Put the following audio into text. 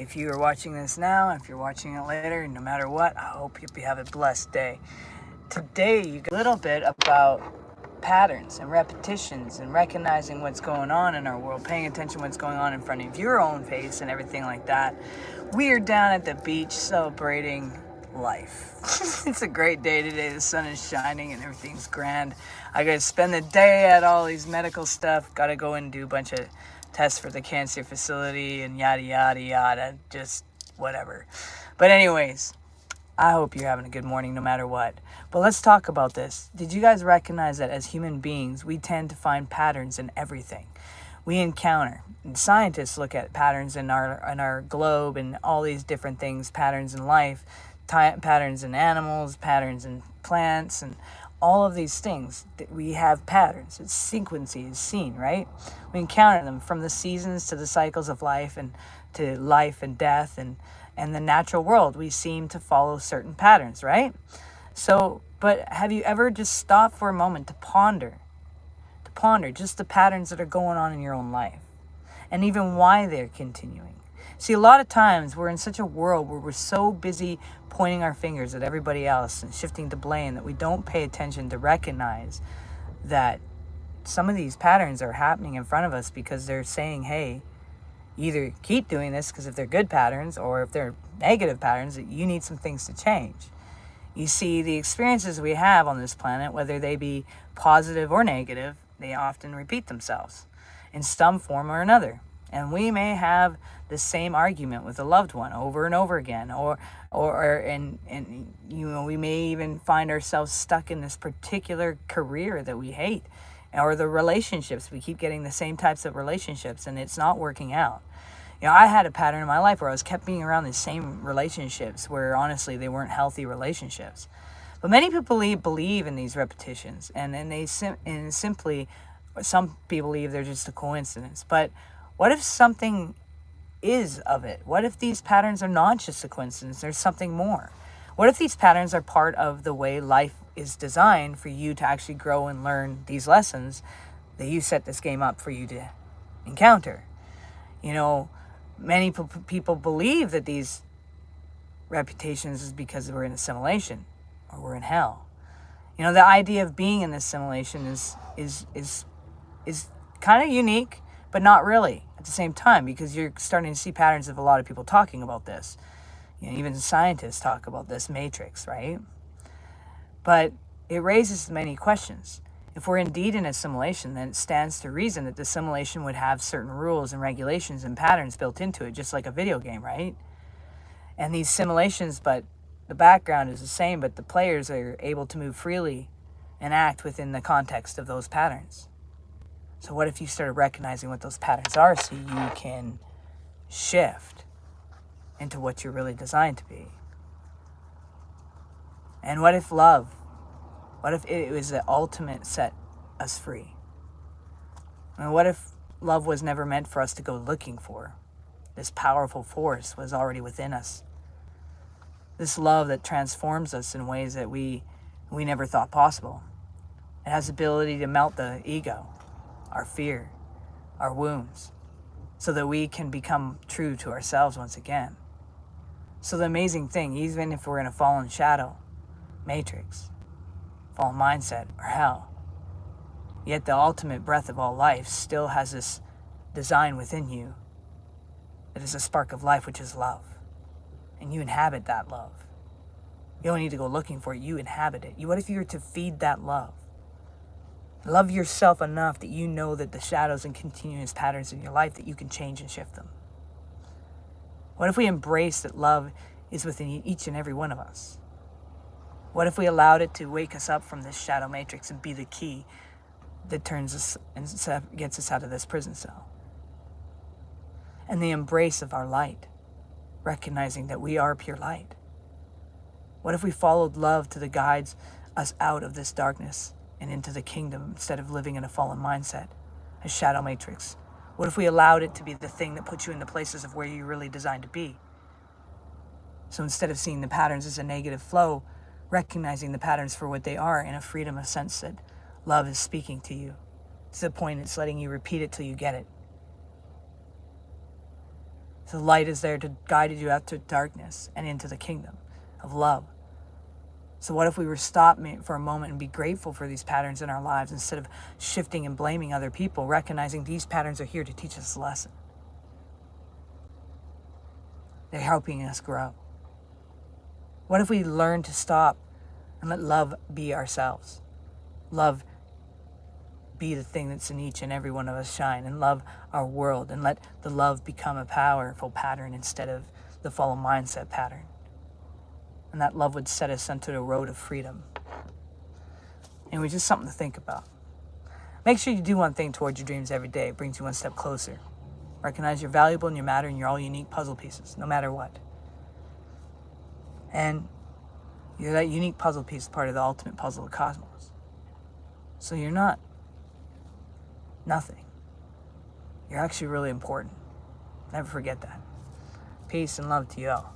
If you are watching this now, if you're watching it later, no matter what, I hope you have a blessed day. Today, you got a little bit about patterns and repetitions and recognizing what's going on in our world, paying attention to what's going on in front of your own face and everything like that. We are down at the beach celebrating life. It's a great day today. The sun is shining and everything's grand. I got to spend the day at all these medical stuff. Got to go and do a bunch of tests for the cancer facility and yada, yada, yada. Just whatever. But anyways, I hope you're having a good morning no matter what. But let's talk about this. Did you guys recognize that as human beings, we tend to find patterns in everything we encounter? And scientists look at patterns in our globe and all these different things, patterns in life, patterns in animals, patterns in plants, and all of these things. We have patterns. It's sequences seen, right? We encounter them from the seasons to the cycles of life and to life and death and the natural world. We seem to follow certain patterns, right? So, but have you ever just stopped for a moment to ponder just the patterns that are going on in your own life and even why they're continuing? See, a lot of times we're in such a world where we're so busy pointing our fingers at everybody else and shifting the blame that we don't pay attention to recognize that some of these patterns are happening in front of us because they're saying, hey, either keep doing this because if they're good patterns or if they're negative patterns, that you need some things to change. You see, the experiences we have on this planet, whether they be positive or negative, they often repeat themselves in some form or another. And we may have the same argument with a loved one over and over again, or you know, we may even find ourselves stuck in this particular career that we hate, or the relationships. We keep getting the same types of relationships and it's not working out. You know, I had a pattern in my life where I was kept being around the same relationships where honestly they weren't healthy relationships. But many people believe in these repetitions, and simply some people believe they're just a coincidence. But what if something is of it? What if these patterns are not just a coincidence? There's something more. What if these patterns are part of the way life is designed for you to actually grow and learn these lessons that you set this game up for you to encounter? You know, many people believe that these reputations is because we're in assimilation or we're in hell. You know, the idea of being in this simulation is kind of unique, but not really at the same time, because you're starting to see patterns of a lot of people talking about this. You know, even scientists talk about this matrix, right? But it raises many questions. If we're indeed in a simulation, then it stands to reason that the simulation would have certain rules and regulations and patterns built into it, just like a video game, right? And these simulations, but the background is the same, but the players are able to move freely and act within the context of those patterns. So what if you started recognizing what those patterns are so you can shift into what you're really designed to be? And what if love? What if it was the ultimate set us free? I mean, what if love was never meant for us to go looking for? This powerful force was already within us. This love that transforms us in ways that we never thought possible. It has the ability to melt the ego, our fear, our wounds, so that we can become true to ourselves once again. So the amazing thing, even if we're in a fallen shadow, matrix, fallen mindset, or hell, yet the ultimate breath of all life still has this design within you that is a spark of life, which is love. And you inhabit that love. You don't need to go looking for it, you inhabit it. What if you were to feed that love? Love yourself enough that you know that the shadows and continuous patterns in your life, that you can change and shift them. What if we embrace that love is within each and every one of us? What if we allowed it to wake us up from this shadow matrix and be the key that turns us and gets us out of this prison cell? And the embrace of our light, recognizing that we are pure light. What if we followed love to the guides us out of this darkness and into the kingdom instead of living in a fallen mindset, a shadow matrix? What if we allowed it to be the thing that puts you in the places of where you're really designed to be? So instead of seeing the patterns as a negative flow, recognizing the patterns for what they are in a freedom of sense that love is speaking to you to the point it's letting you repeat it till you get it. The light is there to guide you out to darkness and into the kingdom of love. So what if we were stop for a moment and be grateful for these patterns in our lives instead of shifting and blaming other people, recognizing these patterns are here to teach us a lesson. They're helping us grow. What if we learn to stop and let love be ourselves? Love be the thing that's in each and every one of us shine, and love our world, and let the love become a powerful pattern instead of the follow mindset pattern. And that love would set us onto the road of freedom. And it was just something to think about. Make sure you do one thing towards your dreams every day. It brings you one step closer. Recognize you're valuable and you matter, and you're all unique puzzle pieces, no matter what. And you're that unique puzzle piece, part of the ultimate puzzle of cosmos. So you're not nothing. You're actually really important. Never forget that. Peace and love to you all.